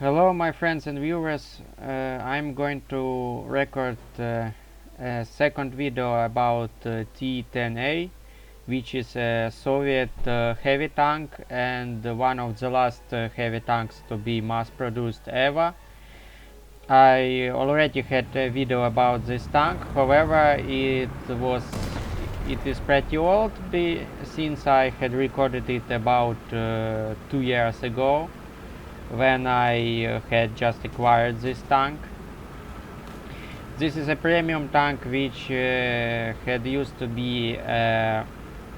Hello my friends and viewers, I'm going to record a second video about T-10A, which is a Soviet heavy tank and one of the last heavy tanks to be mass produced ever. I already had a video about this tank, however it is pretty old since I had recorded it about 2 years ago, when I had just acquired this tank. This is a premium tank which had used to be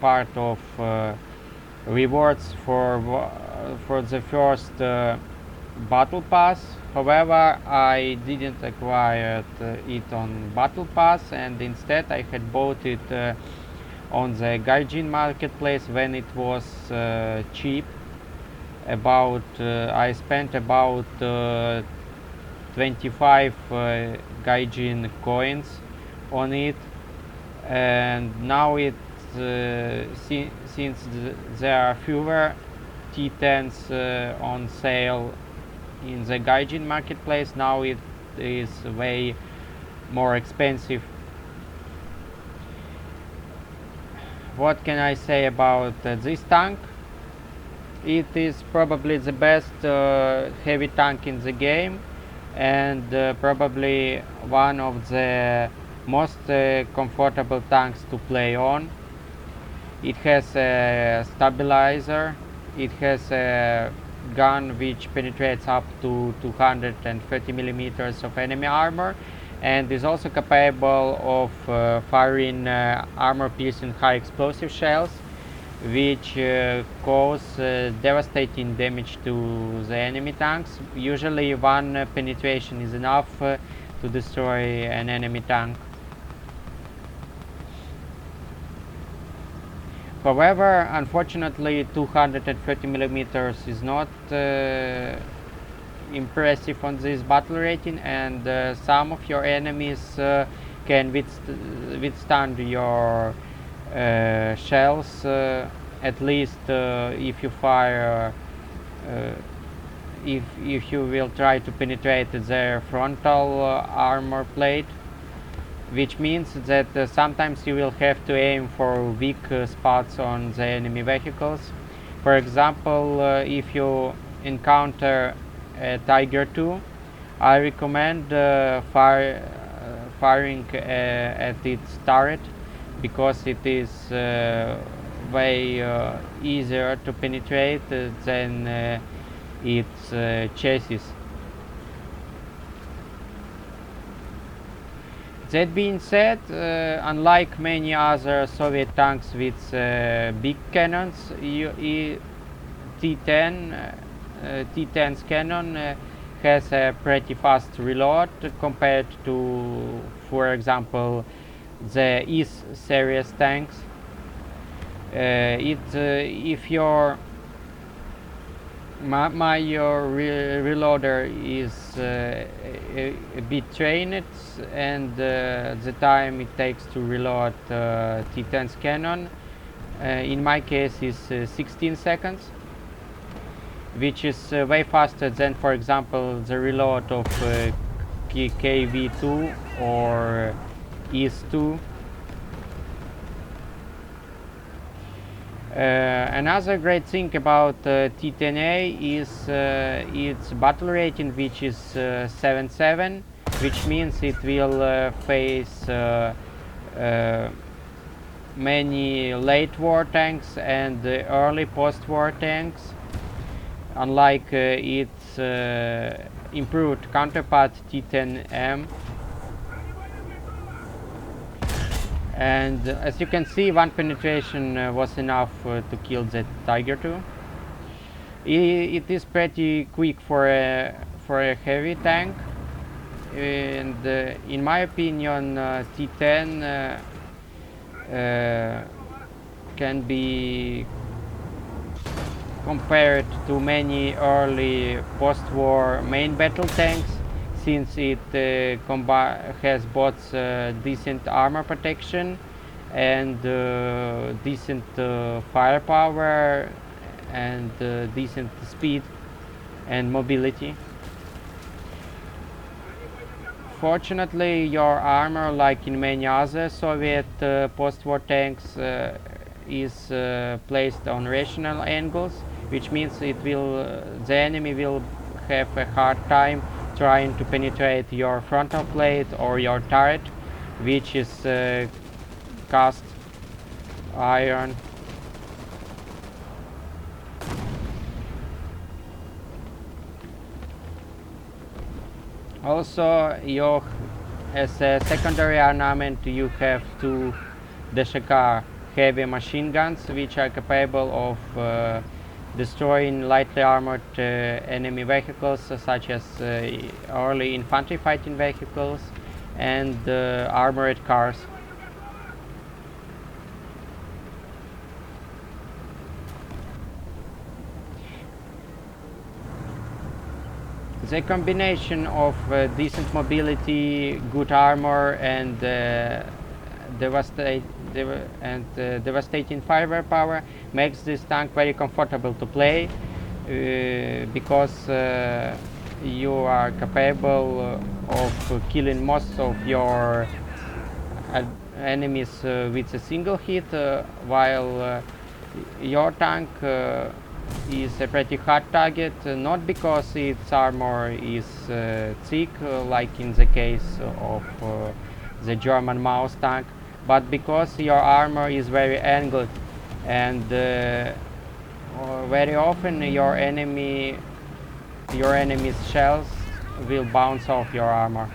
part of rewards for the first battle pass. However, I didn't acquire it on battle pass, and instead I had bought it on the Gaijin marketplace when it was cheap. I spent about 25 Gaijin coins on it, and now since there are fewer T10s on sale in the Gaijin marketplace, now it is way more expensive. What can I say about this tank? It is probably the best heavy tank in the game, and probably one of the most comfortable tanks to play on. It has a stabilizer, it has a gun which penetrates up to 230 millimeters of enemy armor, and is also capable of firing armor-piercing high explosive shells, which cause devastating damage to the enemy tanks. Usually one penetration is enough to destroy an enemy tank. However, unfortunately 230 millimeters is not impressive on this battle rating, and some of your enemies can withstand your shells, at least if you fire if you will try to penetrate their frontal armor plate, which means that sometimes you will have to aim for weak spots on the enemy vehicles. For example, if you encounter a Tiger II, I recommend firing at its turret, because it is way easier to penetrate than its chassis. That being said, unlike many other Soviet tanks with big cannons, T-10's cannon has a pretty fast reload compared to, for example, the ES series tanks. If your reloader is a bit trained, and the time it takes to reload T-10's cannon in my case is 16 seconds, which is way faster than, for example, the reload of KV2 or ES2. Another great thing about T-10A is its battle rating, which is 7.7, which means it will face many late war tanks and early post-war tanks, unlike its improved counterpart T-10M. And as you can see, one penetration was enough to kill that Tiger II. It is pretty quick for a heavy tank, and in my opinion T-10 can be compared to many early post-war main battle tanks, since it has both decent armor protection and decent firepower and decent speed and mobility. Fortunately, your armor, like in many other Soviet post-war tanks, is placed on rational angles, which means the enemy will have a hard time trying to penetrate your frontal plate or your turret, which is cast iron. Also, as a secondary ornament, you have two DSHK heavy machine guns, which are capable of destroying lightly armored enemy vehicles, such as early infantry fighting vehicles and armored cars. The combination of decent mobility, good armor, and devastating firepower makes this tank very comfortable to play, because you are capable of killing most of your enemies with a single hit, while your tank is a pretty hard target, not because its armor is thick, like in the case of the German Maus tank, but because your armor is very angled, and very often your enemy's shells will bounce off your armor.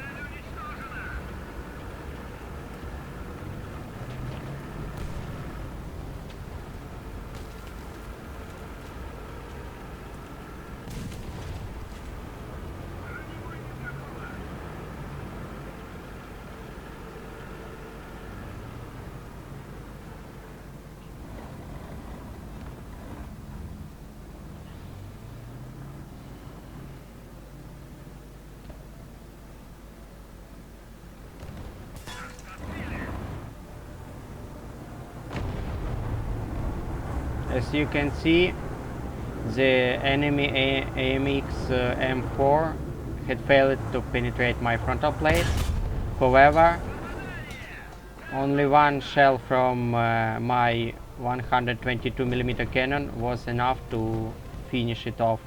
As you can see, the enemy AMX M4 had failed to penetrate my frontal plate. However, only one shell from my 122mm cannon was enough to finish it off.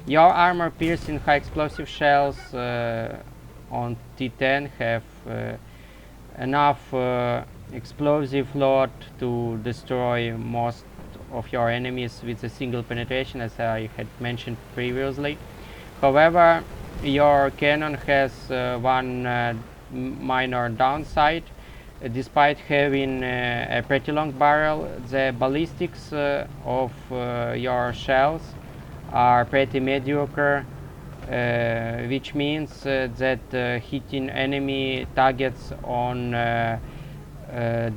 Your armor-piercing high-explosive shells on T-10 have enough explosive load to destroy most of your enemies with a single penetration, as I had mentioned previously. However, your cannon has one minor downside. Despite having a pretty long barrel, the ballistics of your shells are pretty mediocre, which means that hitting enemy targets on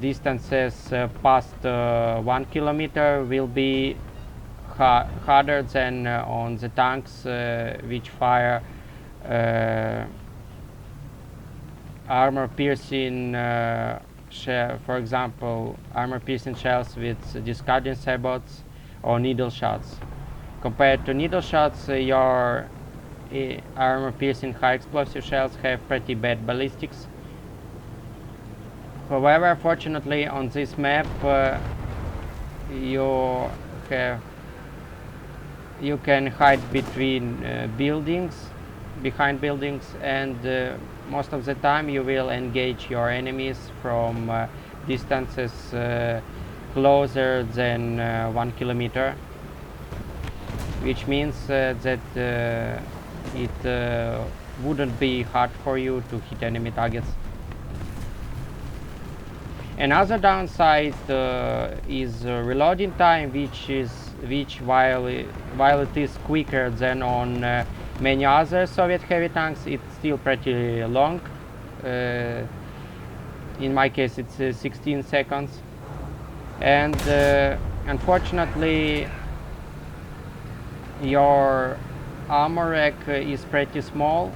distances past 1 kilometer will be harder than on the tanks which fire armor-piercing for example, armor-piercing shells with discarding sabots or needle shots. Compared to needle shots, your armor-piercing high-explosive shells have pretty bad ballistics. However, fortunately, on this map, you can hide between behind buildings, and most of the time you will engage your enemies from distances closer than 1 kilometer, which means that it wouldn't be hard for you to hit enemy targets. Another downside is reloading time, which while it is quicker than on many other Soviet heavy tanks, it's still pretty long. In my case, it's 16 seconds, and unfortunately, your armor rack is pretty small.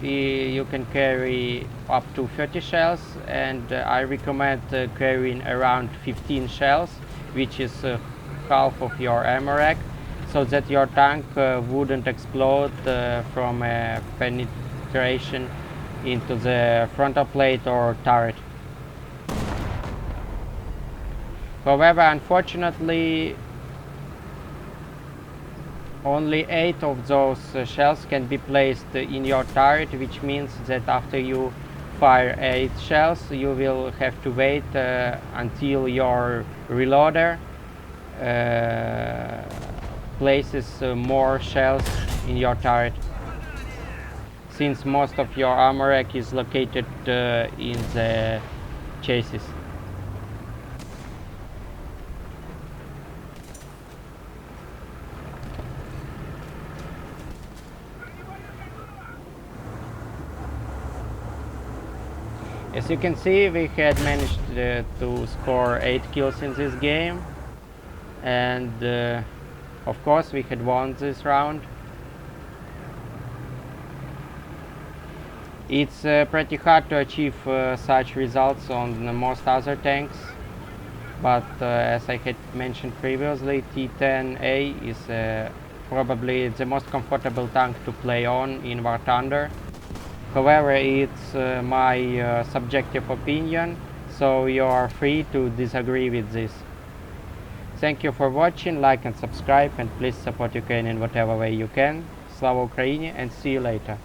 You can carry up to 30 shells, and I recommend carrying around 15 shells, which is half of your ammo rack. so that your tank wouldn't explode from penetration into the frontal plate or turret. However, unfortunately, only 8 of those shells can be placed in your turret, which means that after you fire 8 shells, you will have to wait until your reloader places more shells in your turret, since most of your armor rack is located in the chassis. As you can see, we had managed to score 8 kills in this game, and of course we had won this round. It's pretty hard to achieve such results on most other tanks, but as I had mentioned previously, T-10A is probably the most comfortable tank to play on in War Thunder. However, it's my subjective opinion, so you are free to disagree with this. Thank you for watching, like and subscribe, and please support Ukraine in whatever way you can. Slava Ukraini, and see you later.